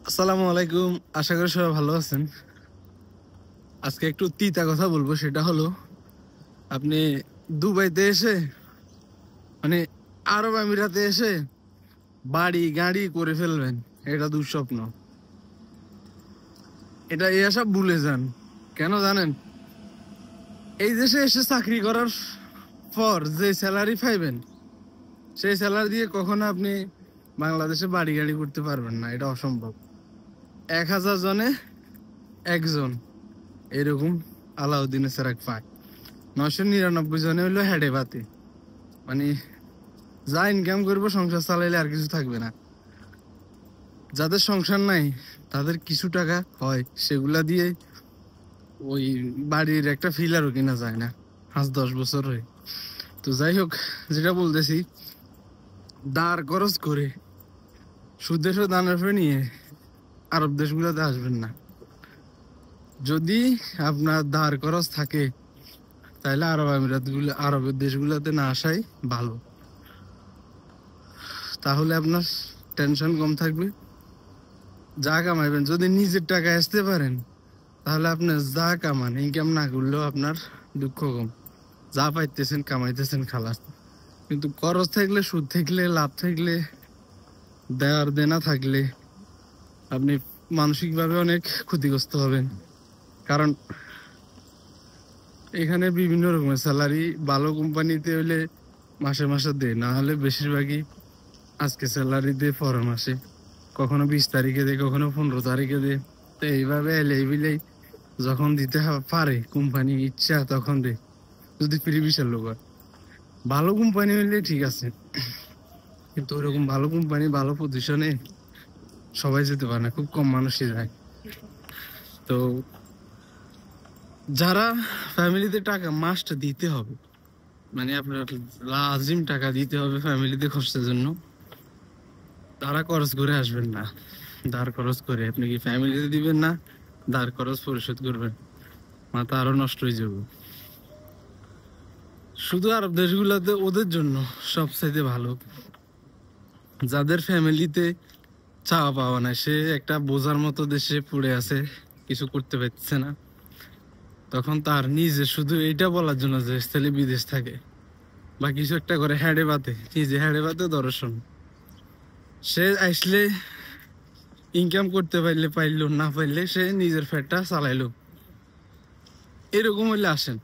আসসালামু আলাইকুম। আশা করি সবাই ভালো আছেন। আজকে একটু তিতা কথা বলবো, সেটা হলো আপনি দুবাইতে এসে মানে আরব আমিরাতে এসে বাড়ি গাড়ি করে ফেলবেন, এটা দুঃস্বপ্ন। এটা এই সব ভুলে যান। কেন জানেন? এই দেশে এসে চাকরি করার পর যে স্যালারি পাইবেন, সেই স্যালারি দিয়ে কখনো আপনি বাংলাদেশে বাড়ি গাড়ি করতে পারবেন না, এটা অসম্ভব। 1000 জনে একজন এরকম আলাউদ্দিনের সেরাক পায়, 999 জনে হইলো হেডে বাতি। মানে যা ইনকাম করবো সংসার চালাইলে আর কিছু থাকবে না। যাদের সংসার নাই তাদের কিছু টাকা হয়, সেগুলা দিয়ে ওই বাড়ির একটা ফিলারও কিনা যায় না, 5-10 বছর হয়। তো যাই হোক, যেটা বলতেছি, দাঁড় খরচ করে সুদের দানের ফেরে নিয়ে আরব দেশগুলোতে আসবেন না। যদি আপনার ধার খরচ থাকে তাহলে আরবের দেশগুলোতে না আসাই ভালো। তাহলে আপনার টেনশন কম থাকবে, যা কামাইবেন যদি নিজের টাকা আসতে পারেন তাহলে আপনি যা কামান, ইনকাম না করলেও আপনার দুঃখ কম। যা পাইতেছেন কামাইতেছেন খালাস। কিন্তু খরচ থাকলে, সুদ থাকলে, লাভ থাকলে, দেওয়ার দেনা থাকলে আপনি মানসিকভাবে অনেক ক্ষতিগ্রস্ত হবেন। কারণ এখানে বিভিন্ন রকমের স্যালারি, ভালো কোম্পানিতে হইলে মাসে মাসে দেয়, না হলে বেশিরভাগই আজকে স্যালারি দেয় পরের মাসে, কখনো 20 তারিখে দেয়, কখনো 15 তারিখে দেয়। তো এইভাবে এলেই বিলেই যখন দিতে পারে কোম্পানি ইচ্ছা তখন দেয়, যদি ফ্রি বিশাল লোক হয়। ভালো কোম্পানি হইলে ঠিক আছে, কিন্তু ওরকম ভালো কোম্পানি ভালো পজিশনে সবাই যেতে পারে না, খুব কম মানুষই যায়। তো যারা ফ্যামিলিতে টাকা মাস্ট দিতে হবে, মানে আপনার লাজিম টাকা দিতে হবে ফ্যামিলিতে খরচের জন্য, তারা খরচ করে আসবেন না। ধার খরচ করে আপনি কি ফ্যামিলিতে দিবেন না, ধার খরচ পরিশোধ করবেন, মাথা আরো নষ্ট হয়ে যাবে। শুধু আরব দেশগুলোতে ওদের জন্য সবচাইতে ভালো, যাদের ফ্যামিলিতে চাওয়া পাওয়া নাই, সে একটা বোঝার মতো দেশে পড়ে আছে, কিছু করতে পারছে না, তখন তার নিজে শুধু এইটা বলার জন্য যে ছেলে বিদেশ থাকে বা কিছু একটা করে হেডে বাতে, নিজে হেডে বাতে দর্শন, সে আসলে ইনকাম করতে পাইলো না পাইলে সে নিজের ফ্যাটটা চালাইলো, এরকম হইলে আসেন।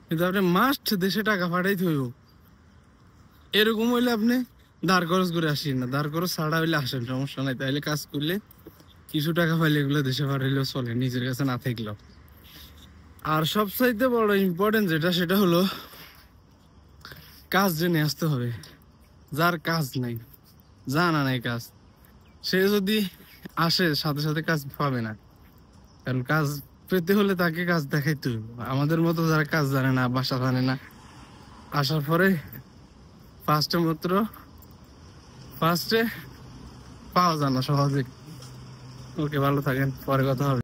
কিন্তু আপনি মাস্ট দেশে টাকা পাঠাইতে হইব, এরকম হইলে আপনি ধার খরচ করে আসেন না। ধার খরচ ছাড়া হইলে আসেন, সমস্যা নাই। তাইলে কাজ করলে কিছু টাকা পাইলে এগুলো দেশে পাঠাইলেও চলে, নিজের কাছে না থাকলেও। আর সবচাইতে বড় ইম্পর্টেন্ট যেটা, সেটা হলো কাজ জেনে আসতে হবে। যার কাজ নাই, জানা নাই কাজ, সে যদি আসে সাথে সাথে কাজ পাবে না। কারণ কাজ পেতে হলে তাকে কাজ দেখাইতে হবে। আমাদের মতো যারা কাজ জানে না, বাসা জানে না, আসার পরে ফার্স্টে পাওয়া যায় না সহজে। ওকে, ভালো থাকেন, পরে কথা হবে।